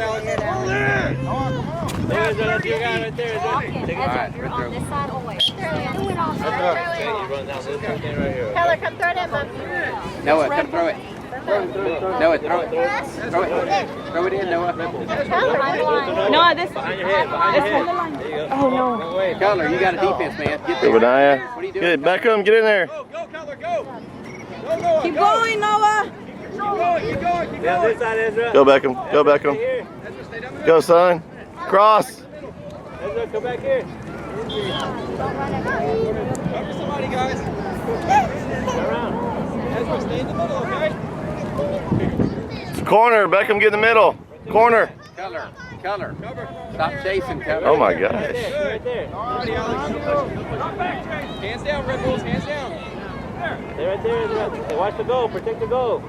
Alex. Hold it! There's your guy right there. You're on this side always. You run down this right here. Keller, come throw it in, Mom. Noah, come throw it. Noah, throw it. Throw it. Throw it in, Noah. No, this. Behind your head. Behind your head. There you go. Oh, no. Keller, you got a defense, man. Get Go, there. Benaya. What are you doing? Get back up. Get in there. Go, Keller, go. Go, Noah. Keep going, Noah. Keep going, keep going, keep Down going. this side, Ezra. Go back him. Go back him. Here. Ezra, stay down the Go, son. Cross. Ezra, come back here. Cover somebody, guys. Turn around. Ezra, stay in the middle, okay? Corner. Beckham, get in the middle. Corner. Keller. Keller. Cover. Stop chasing, Keller. Oh, my gosh. Right there. Alrighty, Alex. Hands down, Red Bulls, hands down. Stay right there, Ezra. Hey, watch the goal. Protect the goal.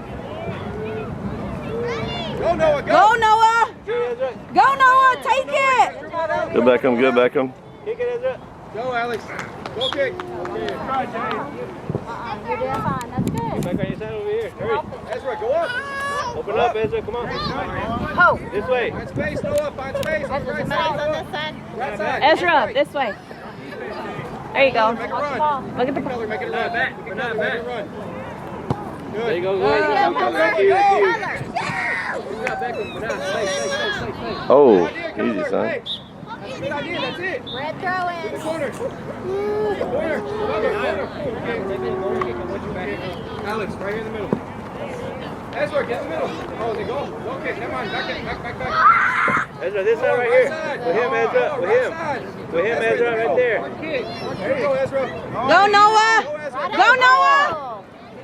Go, Noah, go. Go, Noah. Here, Ezra. Go, Noah. Take it. Go Beckham. Go Beckham. Kick it, Ezra. Go, Alex. Go kick. You're doing fine. That's good. Back on your side over here. Hurry. Ezra, go up. Open up, Ezra. Come on. Ho. This way. Find space, Noah. Find space. On the right side, Noah. side. Right side. Ezra, this way. There you go. Make a run. Look at the Keller, make it a run. Make it a run. There you Good. go. Thank you. Oh, easy, son. Good idea, that's it. Red throw in. Corner. Corner. Alex, right here in the middle. Ezra, get in the middle. Oh, they go. Okay, never mind. Back. Ezra, this side right here. With him, Ezra. With him. With him, Ezra, right there. There you go, Ezra. Go, Noah. Go, Noah.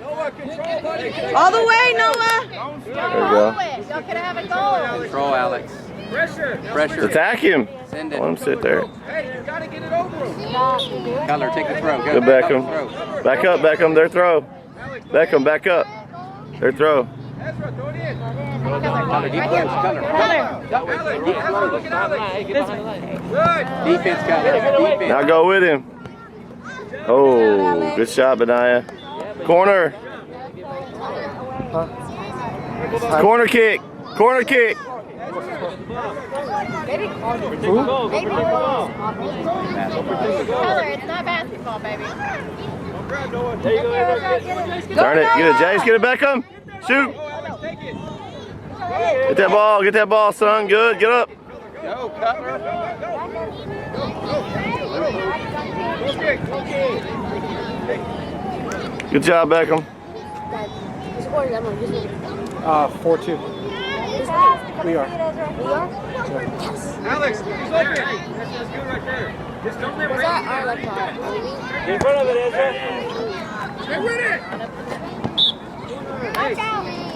Noah, control, buddy. All the way, Noah. There we go. Y'all can have a goal. Control, Alex. Pressure. Pressure. Attack him. Send Let him it. sit there. Hey, you gotta get it over him. Keller, take the throw. Go Beckham. Back up, Beckham. Their throw. Beckham, back up. Their throw. Ezra, throw it in. Keller, deep close. Keller. Alex, look at Alex. Good. Defense, Keller. Defense. Now go with him. Oh, good shot, Benaya. Corner. Corner kick. Corner kick. Protect the goal. Go protect the goal. Keller, it's not basketball, baby. Grab Noah. There you go, Ezra. Turn it. Get it, Jace. Get it, Beckham. Shoot. Go, Alex, take it. Get that ball. Get that ball, son. Good. Get up. Go, Keller. Go kick. Go kick. Good job, Beckham. 4-2. We are. Alex, who's open? That's good right there. Just don't let Get in front of it, Ezra. Stay with it.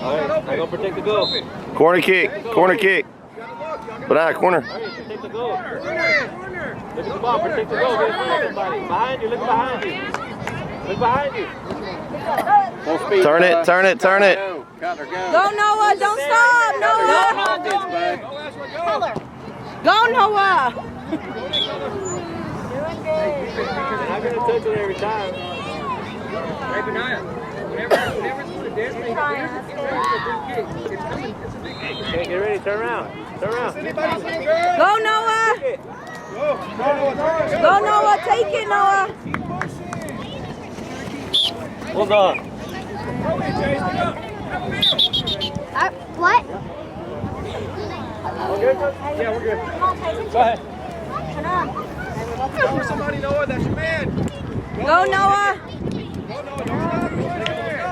All right, I'm going to protect the goal. Corner kick. Corner kick. Benaya, corner. Protect the goal. Look at the ball. Protect the goal. Get in front of somebody. Behind you. Look behind you. Look behind you. Full speed. Turn it. Noah. Turn it. Turn it. Go, Keller, go. Go, Noah. Don't stop, Noah. Offense, bud. Go, Ezra, go. Go, Noah. You're not going to touch it every time. Hey, Benaya, whenever it's the dance, make it get ready for the big kick. It's coming. It's a big kick. Okay, get ready. Turn around. Turn around. Anybody see it, girl? Go, Noah. Go, Noah, turn it. Go, Noah. Take it, Noah. Keep pushing. Hold on. Throw it, Jace, get up. What? We're good? Yeah, we're good. Go ahead. Cover somebody, Noah. That's your man. Go, Noah. Go, Noah. Don't stop.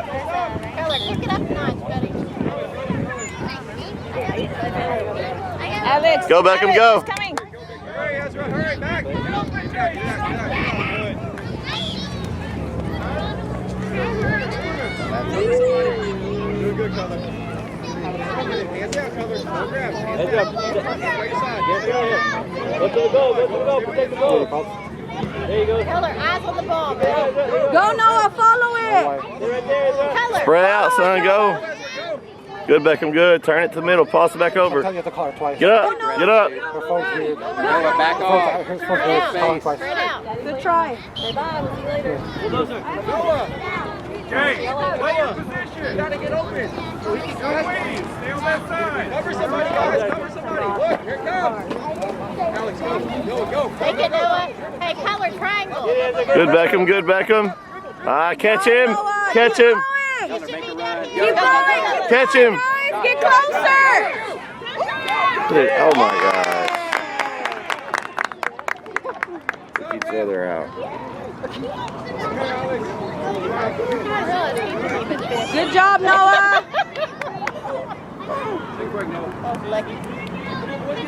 Don't stop. Keller, pick it up notch, buddy. Alex. Go, Beckham, go. It's coming. Hurry, Ezra. Hurry, back. Get back. Doing good, Keller. Hands down, Keller. No grabs. Hands Ezra, down. get Right side. in front of him. Go to the goal. Go to the goal. Protect the goal. There you go. Keller, eyes on the ball, There you go. Go, Noah. Follow it. Stay right there, Ezra. Keller. Spread out, son. Go. Good, Beckham. Good. Turn it to the middle. Pass it back over. You have to call her twice. Get up. Get up. Her phone's weird. Noah, back off. Her phone's weird. Call her twice. Spread out. Good try. Bye-bye. See you later. Bulldozer. Noah. Jay, play your position. You gotta get open. So he can go. Stay on that side. Cover somebody, guys. Cover somebody. Good Beckham, good Beckham. Catch him. Catch him. Keller, make a run. Keep going. Catch him. Get closer. Oh my God. Keep each other out. Good job, Noah.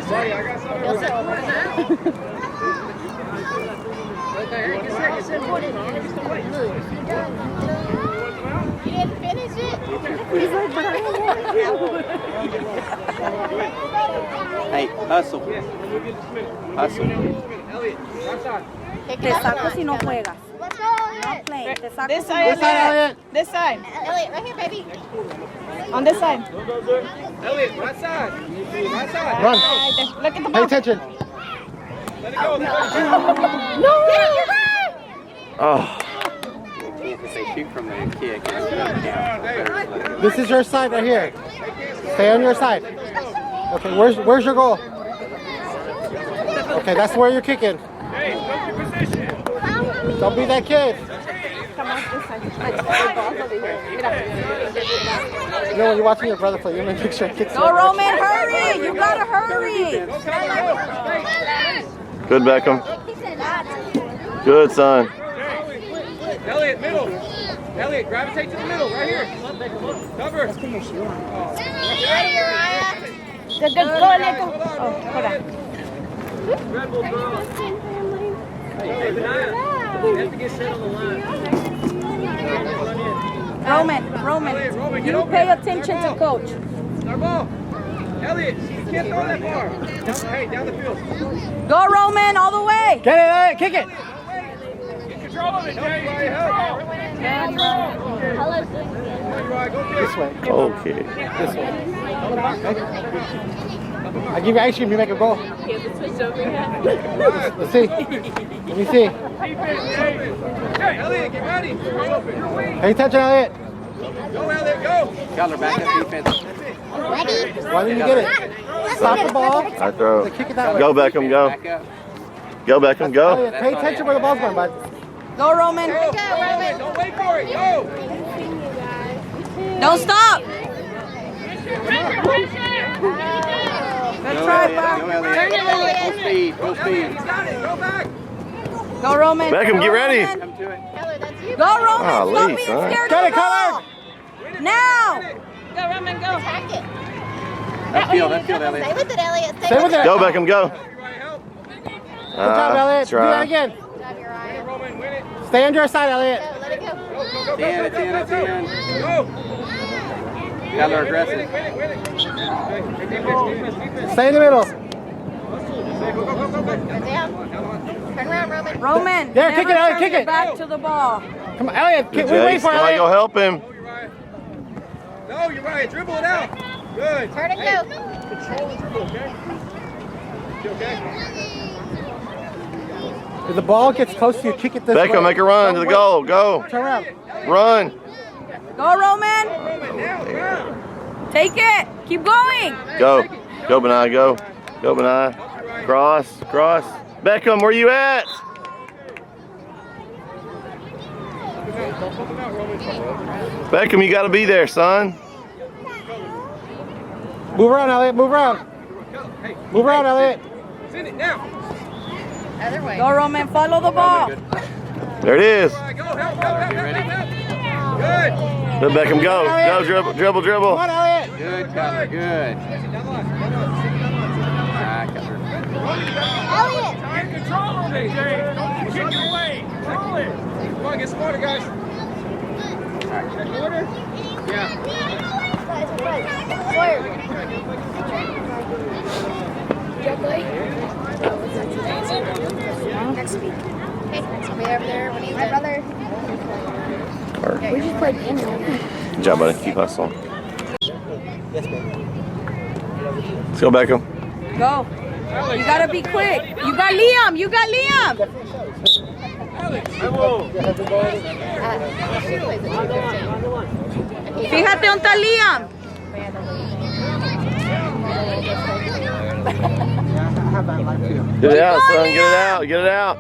Sorry, I got something. Right there. Get set. You didn't finish it? Hey, hustle. Hustle. Elliot, right side. Te saco si no juegas. Let's go, Elliot. Play. Te saco This si side, no juegas. Elliot. This side. Elliot, right here, baby. On this side. Elliot, right side. Right side. Run. Look at the Pay ball. attention. Let it go. No! Oh. If they shoot from the kick, it's not count. This is your side right here. Stay on your side. Okay, where's your goal? Okay, that's where you're kicking. Hey, go your position. Don't be that kid. You know when you're watching your brother play, you want to make sure he kicks Go, Roman, hurry! You gotta hurry! Good Beckham. Good son. Elliot, middle. Elliot, gravitate to the middle, right here. Cover. Ready, Uriah? Good, go, Elliot, go. Oh, hold on. Red Bull girl. Hey, Benaya. You have to get set on the line. Roman, you pay attention to coach. Our ball. Elliot, you can't throw that far. Hey, down the field. Go, Roman, all the way. Get it, Elliot, kick it. Get control of it, Jay. Help. This way. Okay. This way. I give you ice cream, you make a goal. Let's see. Let me see. Hey, Elliot, get ready. Pay attention, Elliot. Go, Elliot, go. Keller, back up defense. Why didn't you get it? Stop the ball. I throw. Kick it that way. Go Beckham, go. Back up. Go Beckham, go. Elliot, pay attention where the ball's going, bud. Go, Roman. Go, Elliot. Don't wait for it. Go. Don't stop. Good try, Go, Bob. Elliot. Full speed, full speed. He's got it. Go back. Go, Roman. Beckham, get Go, ready. Roman. Come to it. Go, Roman. Ah, Stop Lee, being son. scared Get of it, the ball. Connor. Now. Go, Roman, go. That field, Elliot. Stay with it, Elliot. Stay with it. Go Beckham, go. Everybody help. Good job, Elliot. Do that again. Roman, win it. Stay on your side, Elliot. Go. 10, it's in, it's in. Go. Keller Win aggressive. it. Hey, defense. Stay in the middle. Turn around, Roman. Roman. There, never kick it, Elliot, turn kick your it. back to the ball. Come on, Elliot. Good Wait Jay. for it, Somebody go Elliot. help him. No, you're right. Dribble it out. Good. Turn and go. Control the dribble, okay? You okay? If the ball gets close to you, kick it this way. Beckham, make a run to the goal. Go. Turn around. Run. Go, Roman. Roman, now, now. Take it. Keep going. Go. Go, Benai, go. Go, Benai. Cross. Cross. Beckham, where you at? Beckham, you got to be there, son. Move around, Elliot. Move around. Move around, Elliot. Send it now. Other way. Go, Roman. Follow the ball. There it is. All right, go. Help. Good. Let Beckham go. Go, dribble. Come on, Elliot. Good, Keller, good. Ah, Keller. Elliot. Get control of it, Jay. Kick it away. Control it. Come on, get smarter, guys. Check order. Yeah. Next week. Okay, so we over there. What do you my brother? We just played in Good job, buddy. Keep hustling. Let's go, Beckham. Go. You gotta be quick. You got Liam. You got Liam. Fíjate dónde está Liam. I have that life too. Get it out, son. Get it out. Get it out.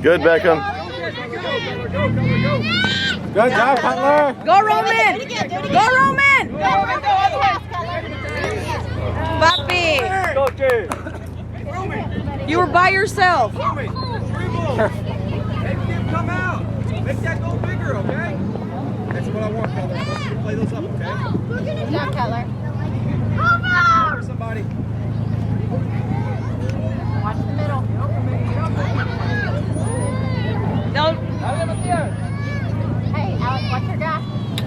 Good, Beckham. Good job, Cutler. Go, Roman. Go, Roman. Papi, you were by yourself. Come out. Make that goal bigger, okay? That's what I want, Cutler. I want you to play those up, okay? Good job, Cutler. For somebody. Watch the middle. Don't. Hey, Alex, watch your guy.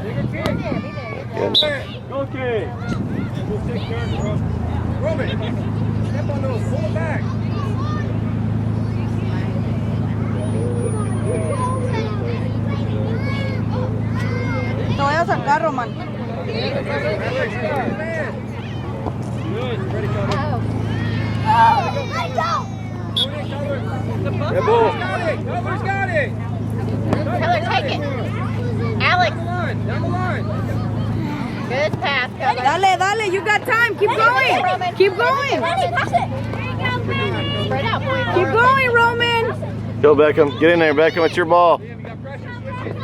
Bigger kick. Be there. Go, kid. We'll take turns, bro. Roman, step on those. Pull it back. Te voy a sacar, Roman. Alex, man. Good. Ready, Cutler. Yeah, bull. Cutler's got it. Cutler, take it. Alex, Down the line. good pass, Cutler. Dale, you got time. Keep going. Keep going. Spread out, boy. Keep going, Roman. Go, Beckham. Get in there, Beckham. It's your ball. Liam, you got pressure. Switch it. Oh,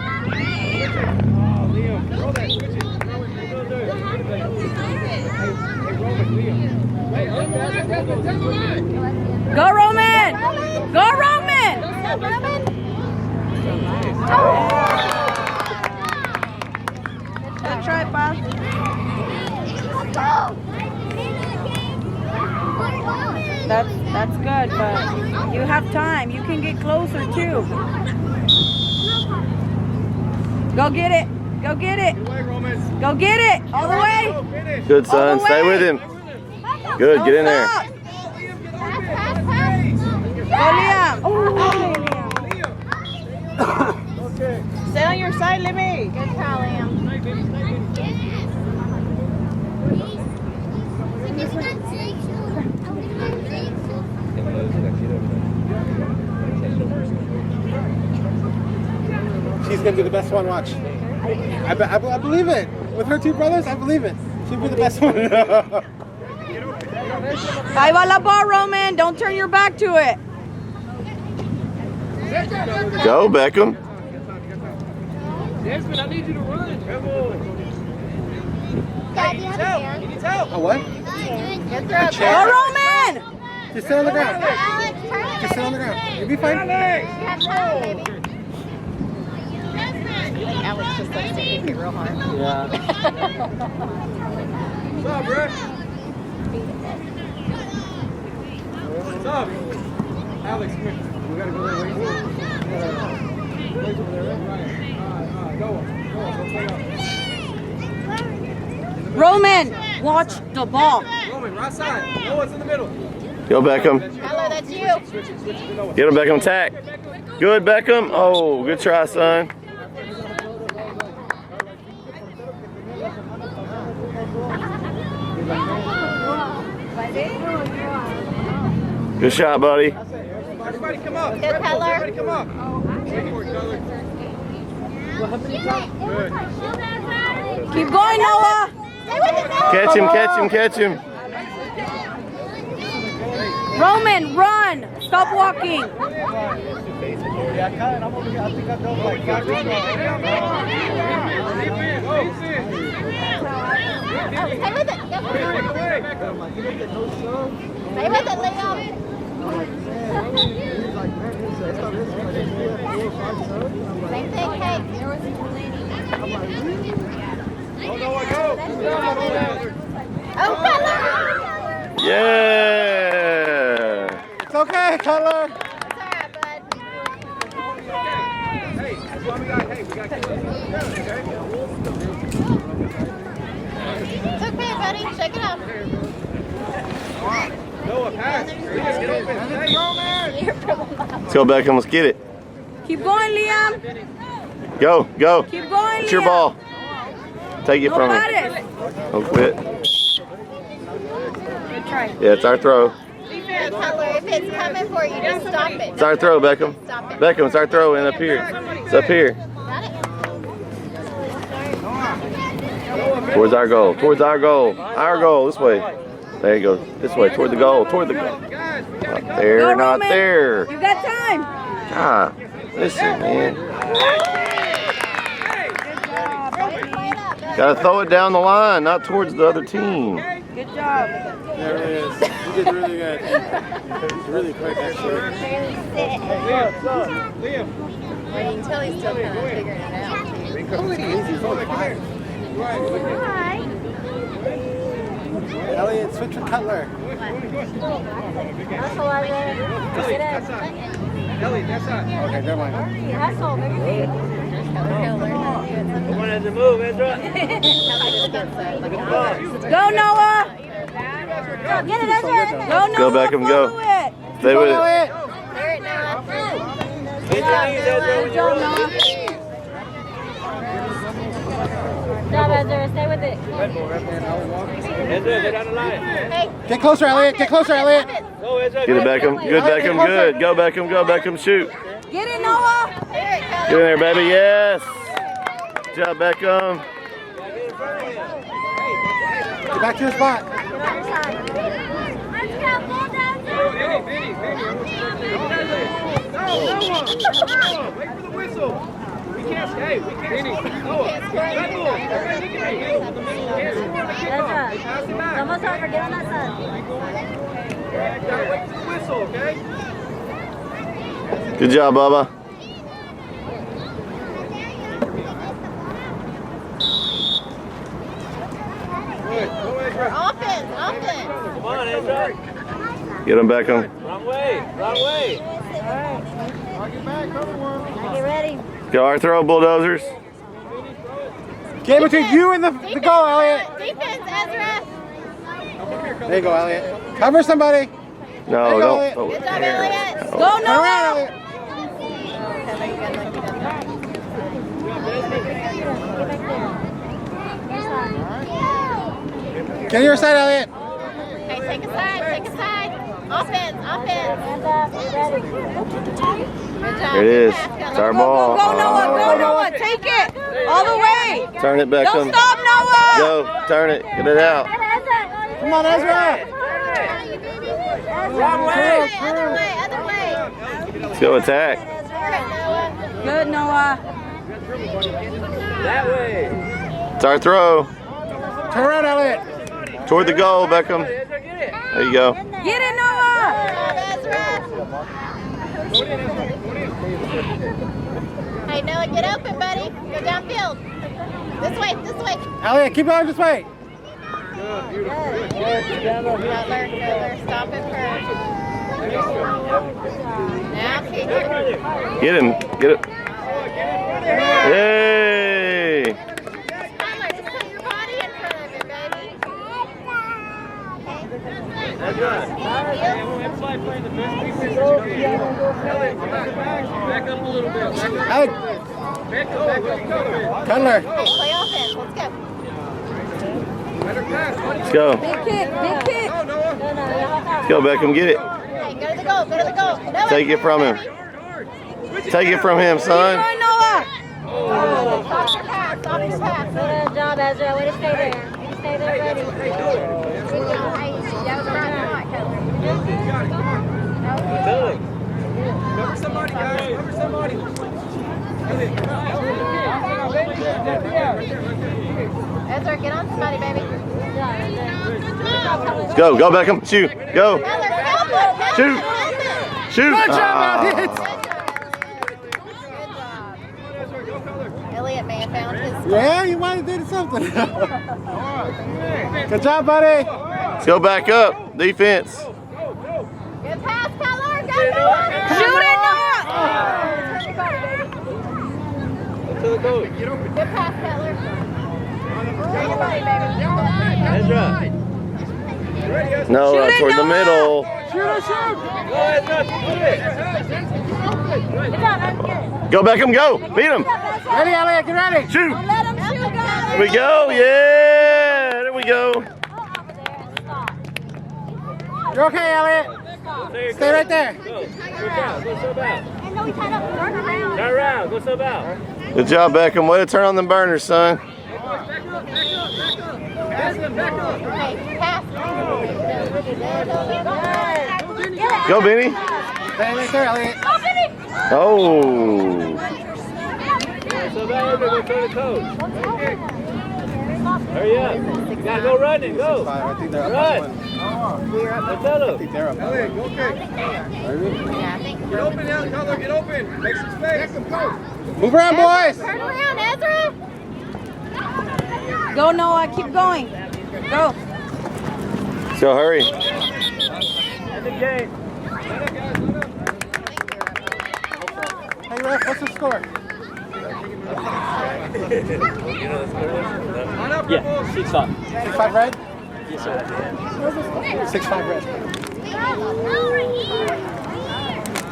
Liam. Throw that. Switch it. Throw it. Hey, Roman, Liam. Hey, down the line. Go, Roman. Go, Roman. Good try, Bob. That's good, but you have time. You can get closer too. Go get it. Go get it. Good way, Roman. Go get it. All the way. Go, finish. Good, son. All the Stay way. with him. Good. Get in there. Stop. Oh, Liam, get open. Go, Liam. Oh, Liam. Okay. Stay on your side, Libby. Good call, Liam. She's gonna be the best one. Watch. I believe it. With her two brothers, I believe it. She'll be the best one. Ahí va la ball, Roman. Don't turn your back to it. Go, Beckham. Desmond, I need you to run. Dad, you have a hand. He needs help. A what? Good throw. Go, Roman. Just sit on the ground. Alex, turn it. Just sit on the ground. You'll be fine. You have time, baby. Alex just likes to kick it real hard. Yeah. What's up, Brett? What's up? Alex, come here. We gotta go there. Wait over there, right? Go play up. Roman, watch the ball. Roman, right side. Noah's in the middle. Go, Beckham. Hello, that's you. Switch it to Noah. Get him, Beckham. Attack. Good, Beckham. Oh, good try, son. Good shot, buddy. Everybody come up. Good, Cutler. Everybody come up. Wait for it, Cutler. Good. Keep going, Noah. Stay with it, Noah. Catch him, catch him, catch him. Roman, run. Stop walking. Stay with it. Stay with it, Liam. Same thing, Kate. Oh, Noah, go. Oh, Cutler. Yeah. It's okay, Cutler. It's all right, bud. Hey, that's why we got to keep this okay? It's okay, buddy. Check it out. Noah, pass. Get open. Hey, Roman. Let's go, Beckham. Let's get it. Keep going, Liam. Go, go. Keep going, It's your Liam. ball. Take it No from him. pares. Don't quit. Good try. Yeah, it's our throw. Good, Cutler. If it's coming for you, just stop it. It's our throw, Beckham. Stop it. Beckham, it's our throw and up here. It's up here. Got it? Towards our goal. Towards our goal. Our goal. This way. There you go. This way. Toward the goal. Toward the goal. Guys, we got to Not there. Go, Not Roman. there. You got time. God, listen, man. Gotta throw it down the line, not towards the other team. Good job. There it is. You did really good. Really quick, actually. Liam. Well, you can tell he's still kind of figuring it out. Hi. Elliot, switch with Cutler. Hustle, Isaiah. Get That's in. not. Ellie, that's not. Okay, never mind. Hustle, baby. One has to move, Ezra. Go, Noah. Get it, Ezra. Go, Noah. Go back and go. Follow it. Stay with it. There it now. Bend your knees, Ezra, when you run. Good job, Ezra. Stay with it. Ezra, get on the line. Hey. Get closer, Elliot. Get closer, Elliot. Go, Ezra. Get it, Beckham. Good, Beckham. Good. Go, Beckham. Go, Beckham. Shoot. Get it, Noah. There it Get in there, baby. Yes. Good job, Beckham. Get back to your spot. Let's go, Bulldozers. Benny. No. Wait for the whistle. We can't stay. We can't. Benny. Noah. Red Bull. Everybody can make it. Can't score the kickoff. They pass it back. Almost over. Get on that side. Gotta wait for the whistle, okay? Good job, Bubba. Offense. Come on, Ezra. Get him, Beckham. Wrong way. Get ready. Go, our throw, Bulldozers. Get between you and the goal, Elliot. Defense, Ezra. There you go, Elliot. Cover somebody. No, don't. Oh, Good job, Elliot. Go, Turn around, Noah. Elliot. Get to your side, Elliot. Okay, take a side. Offense. Good job. There it is. Good pass, It's our Go, ball. Noah. Take it. All the way. Turn it, Beckham. Don't stop, Noah. Go. Turn it. Get it out. Come on, Ezra. Wrong way. Other way. Let's go attack. Good, Noah. That way. It's our throw. Turn around, Elliot. Toward the goal, Beckham. Ezra, get it. There you go. Get it, Noah. Hey, Noah, get open, buddy. Go downfield. This way. Elliot, keep going this way. Cutler, stop it first. Now kick it. Get him. Get it. Yay! Cutler, just put your body in front of it, baby. Ezra. Back up a little bit. Elliot. Back up. Cutler. Hey, play offense. Let's go. Better pass, buddy. Let's go. Big kick. Go, Noah. Let's go, Beckham. Get it. Hey, go to the goal. Noah, Take it from him. Take it from him, son. Go, Noah. Stop your pass. Good job, Ezra. Way to stay there. Stay there ready. That was the right spot, Cutler. Cover somebody, guys. Cover somebody. Ezra, get on somebody, baby. Let's go. Go, Beckham. Shoot. Go. Cutler, help him. Shoot. Shoot. Good job, Ah. Elliot. Elliot may have found his spot. Yeah, you might have did something. Good job, buddy. Let's go back up. Defense. Good pass, Cutler. Go, Noah. Shoot it, Noah. To the coach. Good pass, Cutler. Bring your body, baby. Ezra. No, Shoot it, toward the Noah. middle. Go, Ezra. Shoot it. Go, Beckham. Go. Beat him. Ready, Elliot, get ready. Shoot. Let him shoot, guys. There we go. Yeah. There we go. You're okay, Elliot. Stay right there. Go. Go sub out. Turn around. Go sub out. Good job, Beckham. Way to turn on the burners, son. Back up. Hey, pass. Go, Benny. Stay right there, Elliot. Go, Benny. Oh. So now we're going to coach. Hurry up. You gotta go running. Go. I think they're up Run. by 1. Tell I them. think they're up by Elliot, 1. go kick. Get open now, Cutler. Get open. Make some space. Move around, boys. Turn around, Ezra. Go, Noah. Keep going. Go. So hurry. End the game. Hey, ref, what's the score? Yeah, 6-5. 6-5 red? Yes, sir. 6-5 red.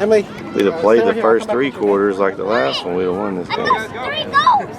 Emily. We'd have played the first 3 quarters like the last one. We'd have won this game. 3 goals.